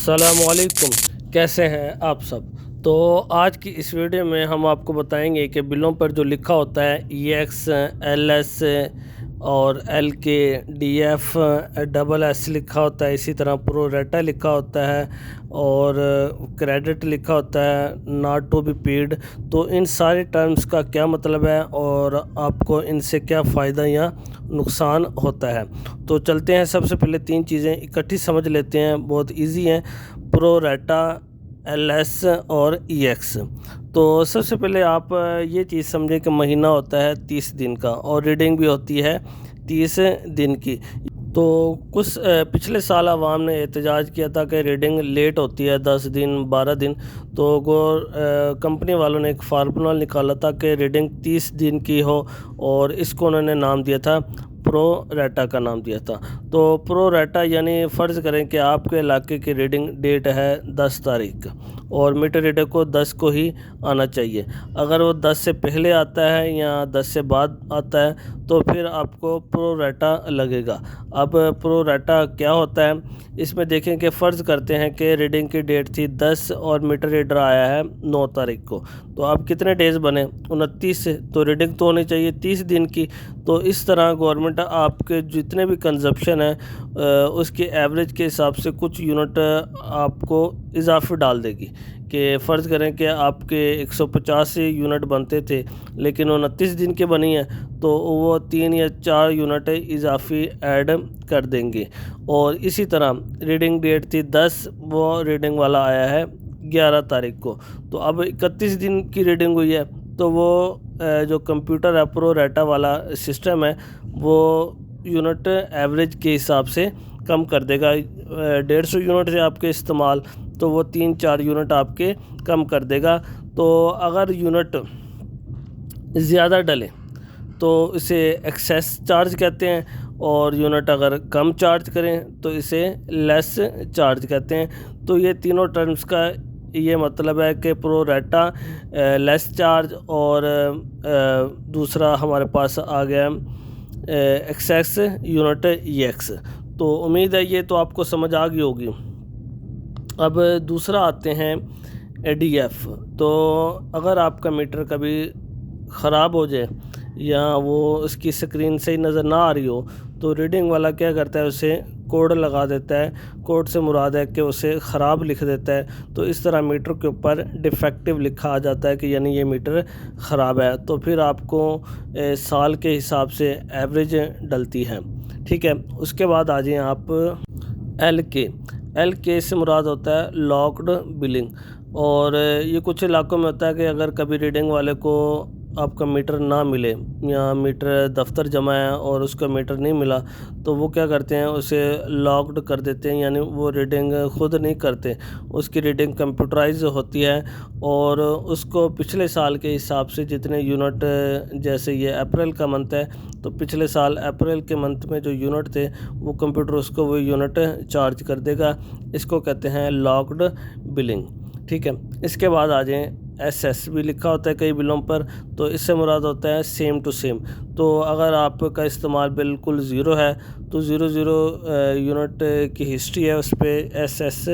अस्सलामुअलैकुम। कैसे हैं आप सब। तो आज की इस वीडियो में हम आपको बताएंगे कि बिलों पर जो लिखा होता है EX, LS और LK, DF, डबल S लिखा होता है, इसी तरह प्रो रेटा लिखा होता है और क्रेडिट लिखा होता है, नॉट टू बी पेड। तो इन सारे टर्म्स का क्या मतलब है और आपको इनसे क्या फ़ायदा या नुकसान होता है। तो चलते हैं, सबसे पहले तीन चीज़ें इकट्ठी समझ लेते हैं, बहुत इजी हैं। प्रो रेटा, LS और EX। तो सबसे पहले आप ये चीज़ समझें कि महीना होता है 30 दिन का और रीडिंग भी होती है 30 दिन की। तो कुछ पिछले साल आवाम ने एहतजाज किया था कि रीडिंग लेट होती है 10 दिन 12 दिन। तो कंपनी वालों ने एक फार्मूला निकाला था कि रीडिंग 30 दिन की हो और इसको उन्होंने नाम दिया था, प्रो रेटा का नाम दिया था। तो प्रो रेटा यानी फ़र्ज़ करें कि आपके इलाके की रीडिंग डेट है 10 तारीख और मीटर रीडर को 10 को ही आना चाहिए। अगर वो 10 से पहले आता है या 10 से बाद आता है तो फिर आपको प्रो रेटा लगेगा। अब प्रो रेटा क्या होता है, इसमें देखें कि फ़र्ज़ करते हैं कि रीडिंग की डेट थी 10 और मीटर रीडर आया है 9 तारीख को। तो अब कितने डेज़ बने, 29 से, तो रीडिंग तो होनी चाहिए 30 दिन की। तो इस तरह गवर्नमेंट आपके जितने भी कंजप्शन है उसके एवरेज के हिसाब से कुछ यूनिट आपको इजाफी डाल देगी। कि फ़र्ज़ करें कि आपके 150 यूनिट बनते थे लेकिन 29 दिन के बनी है तो वो 3 या 4 यूनिट इजाफी ऐड कर देंगे। और इसी तरह रीडिंग डेट थी 10, वो रीडिंग वाला आया है 11 तारीख को। तो अब 31 दिन की रीडिंग हुई है तो वो जो कंप्यूटर है प्रो रेटा वाला सिस्टम है वो यूनिट एवरेज के हिसाब से कम कर देगा। 150 यूनिट से आपके इस्तेमाल तो वो 3-4 यूनिट आपके कम कर देगा। तो अगर यूनिट ज़्यादा डले तो इसे एक्सेस चार्ज कहते हैं और यूनिट अगर कम चार्ज करें तो इसे लेस चार्ज कहते हैं। तो ये तीनों टर्म्स का ये मतलब है कि प्रो रेटा लेस चार्ज और दूसरा हमारे पास आ गया एक्सेस यूनिट EX। तो उम्मीद है ये तो आपको समझ आ गई होगी। अब दूसरा आते हैं DF। तो अगर आपका मीटर कभी ख़राब हो जाए या वो उसकी स्क्रीन से ही नज़र ना आ रही हो तो रीडिंग वाला क्या करता है, उसे कोड लगा देता है। कोड से मुराद है कि उसे ख़राब लिख देता है। तो इस तरह मीटर के ऊपर डिफेक्टिव लिखा आ जाता है कि यानी ये मीटर ख़राब है। तो फिर आपको साल के हिसाब से एवरेज डलती है। ठीक है, उसके बाद आ जाएं आप LK से मुराद होता है लॉक्ड बिलिंग। और ये कुछ इलाकों में होता है कि अगर कभी रीडिंग वाले को आपका मीटर ना मिले या मीटर दफ्तर जमा है और उसका मीटर नहीं मिला तो वो क्या करते हैं, उसे लॉक्ड कर देते हैं, यानी वो रीडिंग खुद नहीं करते, उसकी रीडिंग कंप्यूटराइज होती है और उसको पिछले साल के हिसाब से जितने यूनिट, जैसे ये अप्रैल का मंथ है तो पिछले साल अप्रैल के मंथ में जो यूनिट थे वो कंप्यूटर उसको वो यूनिट चार्ज कर देगा। इसको कहते हैं लॉक्ड बिलिंग। ठीक है, इसके बाद आ जाएँ SS भी लिखा होता है कई बिलों पर। तो इससे मुराद होता है सेम टू सेम। तो अगर आपका इस्तेमाल बिल्कुल ज़ीरो है तो 00 यूनिट की हिस्ट्री है उस पर SS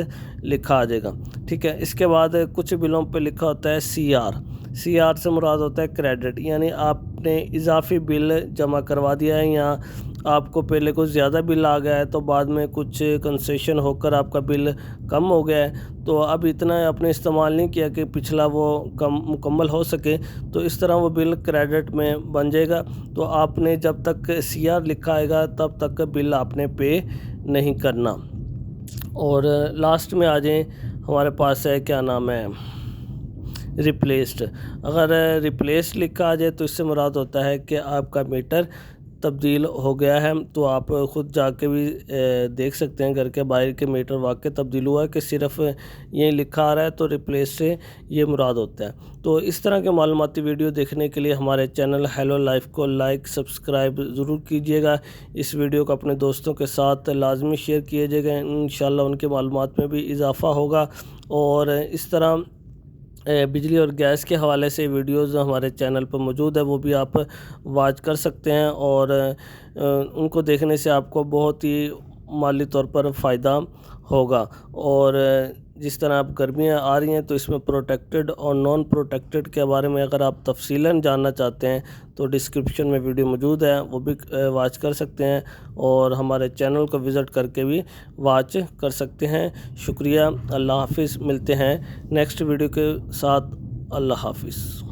लिखा आ जाएगा। ठीक है, इसके बाद कुछ बिलों पे लिखा होता है CR से मुराद होता है क्रेडिट, यानी आपने इजाफी बिल जमा करवा दिया है या आपको पहले कुछ ज़्यादा बिल आ गया है तो बाद में कुछ कंसेशन होकर आपका बिल कम हो गया है। तो अब इतना आपने इस्तेमाल नहीं किया कि पिछला वो कम मुकम्मल हो सके, तो इस तरह वो बिल क्रेडिट में बन जाएगा। तो आपने जब तक CR लिखा आएगा तब तक बिल आपने पे नहीं करना। और लास्ट में आ जाएं, हमारे पास है क्या नाम है रिप्लेस्ड। अगर रिप्लेस्ड लिखा आ जाए तो इससे मुराद होता है कि आपका मीटर तब्दील हो गया है। तो आप ख़ुद जाके भी देख सकते हैं घर के बाहर के मीटर वाकई तब्दील हुआ है कि सिर्फ यही लिखा आ रहा है, तो रिप्लेस से ये मुराद होता है। तो इस तरह के मालूमाती वीडियो देखने के लिए हमारे चैनल हेलो लाइफ को लाइक सब्सक्राइब ज़रूर कीजिएगा। इस वीडियो को अपने दोस्तों के साथ लाजमी शेयर कीजिएगा, इंशाल्लाह उनके मालूमात में भी इजाफ़ा होगा। और इस तरह बिजली और गैस के हवाले से वीडियोज़ हमारे चैनल पर मौजूद है, वो भी आप वॉच कर सकते हैं और उनको देखने से आपको बहुत ही माली तौर पर फ़ायदा होगा। और जिस तरह अब गर्मियाँ आ रही हैं तो इसमें प्रोटेक्टेड और नॉन प्रोटेक्टेड के बारे में अगर आप तफसीलन जानना चाहते हैं तो डिस्क्रिप्शन में वीडियो मौजूद है, वो भी वॉच कर सकते हैं और हमारे चैनल को विज़िट करके भी वॉच कर सकते हैं। शुक्रिया, अल्लाह हाफिज़। मिलते हैं नेक्स्ट वीडियो के साथ। अल्लाह हाफिज़।